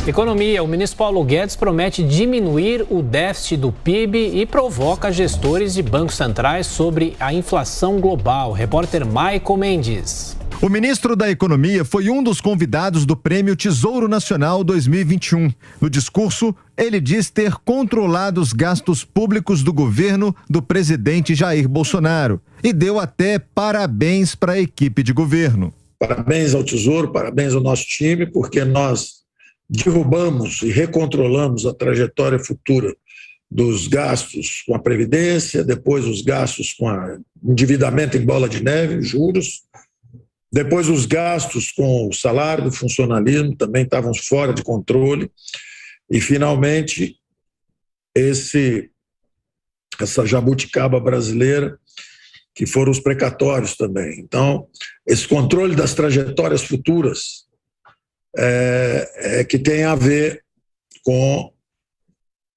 Economia. O ministro Paulo Guedes promete diminuir o déficit do PIB e provoca gestores de bancos centrais sobre a inflação global. Repórter Michael Mendes. O ministro da Economia foi um dos convidados do Prêmio Tesouro Nacional 2021. No discurso, ele diz ter controlado os gastos públicos do governo do presidente Jair Bolsonaro e deu até parabéns para a equipe de governo. Parabéns ao Tesouro, parabéns ao nosso time, porque nós derrubamos e recontrolamos a trajetória futura dos gastos com a Previdência, depois os gastos com o endividamento em bola de neve, juros, depois os gastos com o salário do funcionalismo também estavam fora de controle e, finalmente, essa jabuticaba brasileira, que foram os precatórios também. Então, esse controle das trajetórias futuras que tem a ver com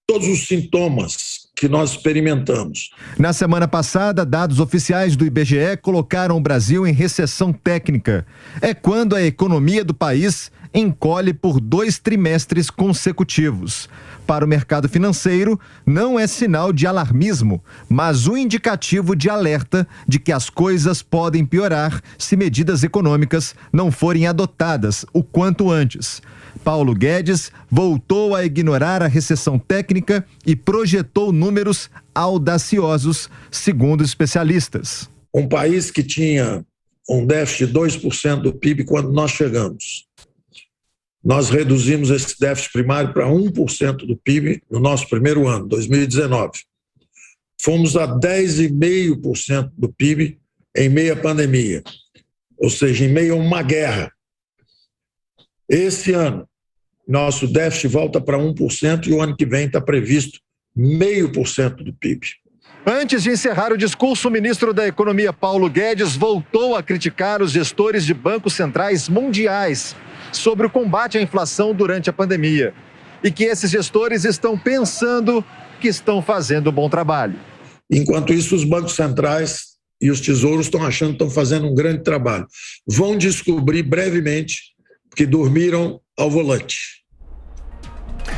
todos os sintomas que nós experimentamos. Na semana passada, dados oficiais do IBGE colocaram o Brasil em recessão técnica. É quando a economia do país encolhe por 2 trimestres consecutivos. Para o mercado financeiro, não é sinal de alarmismo, mas um indicativo de alerta de que as coisas podem piorar se medidas econômicas não forem adotadas o quanto antes. Paulo Guedes voltou a ignorar a recessão técnica e projetou números audaciosos, segundo especialistas. Um país que tinha um déficit de 2% do PIB quando nós chegamos. Nós reduzimos esse déficit primário para 1% do PIB no nosso primeiro ano, 2019. Fomos a 10,5% do PIB em meio à pandemia, ou seja, em meio a uma guerra. Esse ano, nosso déficit volta para 1% e o ano que vem está previsto 0,5% do PIB. Antes de encerrar o discurso, o ministro da Economia, Paulo Guedes, voltou a criticar os gestores de bancos centrais mundiais sobre o combate à inflação durante a pandemia e que esses gestores estão pensando que estão fazendo um bom trabalho. Enquanto isso, os bancos centrais e os tesouros estão achando que estão fazendo um grande trabalho. Vão descobrir brevemente que dormiram ao volante.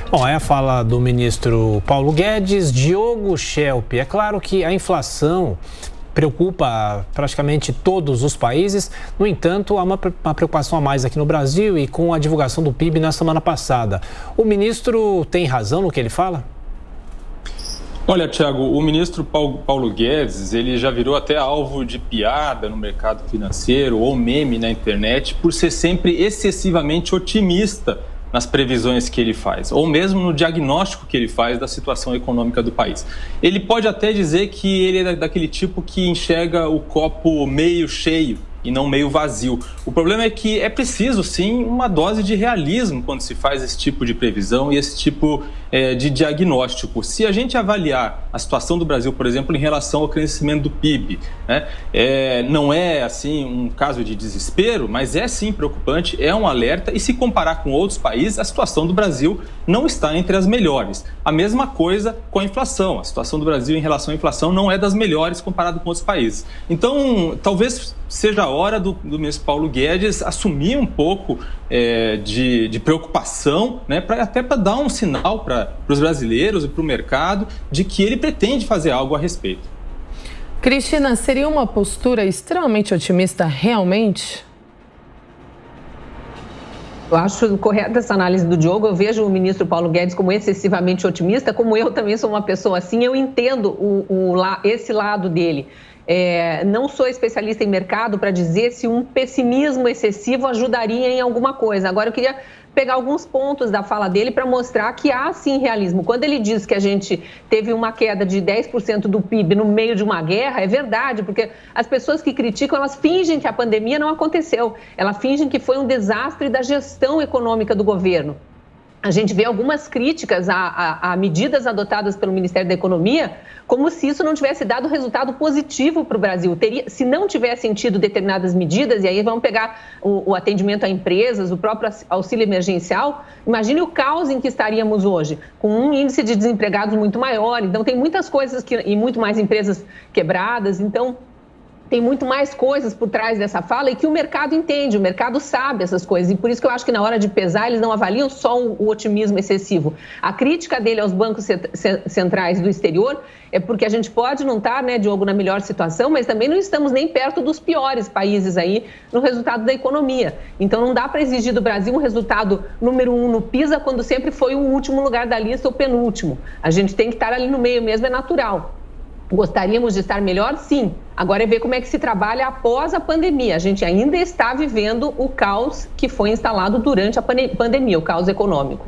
Bom, é a fala do ministro Paulo Guedes. Diogo Schelp. É claro que a inflação preocupa praticamente todos os países. No entanto, há uma preocupação a mais aqui no Brasil e com a divulgação do PIB na semana passada. O ministro tem razão no que ele fala? Olha, Thiago, o ministro Paulo Guedes, ele já virou até alvo de piada no mercado financeiro ou meme na internet por ser sempre excessivamente otimista nas previsões que ele faz, ou mesmo no diagnóstico que ele faz da situação econômica do país. Ele pode até dizer que ele é daquele tipo que enxerga o copo meio cheio e não meio vazio. O problema é que é preciso, sim, uma dose de realismo quando se faz esse tipo de previsão e esse tipo de diagnóstico. Se a gente avaliar a situação do Brasil, por exemplo, em relação ao crescimento do PIB, né, não é, assim, um caso de desespero, mas é, sim, preocupante, é um alerta, e se comparar com outros países, a situação do Brasil não está entre as melhores. A mesma coisa com a inflação. A situação do Brasil em relação à inflação não é das melhores comparado com outros países. Então, talvez seja a hora do ministro Paulo Guedes assumir um pouco de preocupação, né, até para dar um sinal para os brasileiros e para o mercado de que ele pretende fazer algo a respeito. Cristina, seria uma postura extremamente otimista realmente? Eu acho correta essa análise do Diogo. Eu vejo o ministro Paulo Guedes como excessivamente otimista, como eu também sou uma pessoa assim, eu entendo esse lado dele. Não sou especialista em mercado para dizer se um pessimismo excessivo ajudaria em alguma coisa. Agora, eu queria pegar alguns pontos da fala dele para mostrar que há, sim, realismo. Quando ele diz que a gente teve uma queda de 10% do PIB no meio de uma guerra, é verdade, porque as pessoas que criticam, elas fingem que a pandemia não aconteceu. Elas fingem que foi um desastre da gestão econômica do governo. A gente vê algumas críticas a medidas adotadas pelo Ministério da Economia, como se isso não tivesse dado resultado positivo para o Brasil. Se não tivessem tido determinadas medidas, e aí vamos pegar o atendimento a empresas, o próprio auxílio emergencial, imagine o caos em que estaríamos hoje, com um índice de desempregados muito maior. Então, tem muitas coisas e muito mais empresas quebradas. Então, tem muito mais coisas por trás dessa fala e que o mercado entende, o mercado sabe essas coisas. E por isso que eu acho que na hora de pesar, eles não avaliam só o otimismo excessivo. A crítica dele aos bancos centrais do exterior é porque a gente pode não estar, né, Diogo, na melhor situação, mas também não estamos nem perto dos piores países aí no resultado da economia. Então não dá para exigir do Brasil um resultado número 1 no PISA quando sempre foi o último lugar da lista ou penúltimo. A gente tem que estar ali no meio mesmo, é natural. Gostaríamos de estar melhor? Sim. Agora é ver como é que se trabalha após a pandemia. A gente ainda está vivendo o caos que foi instalado durante a pandemia, o caos econômico.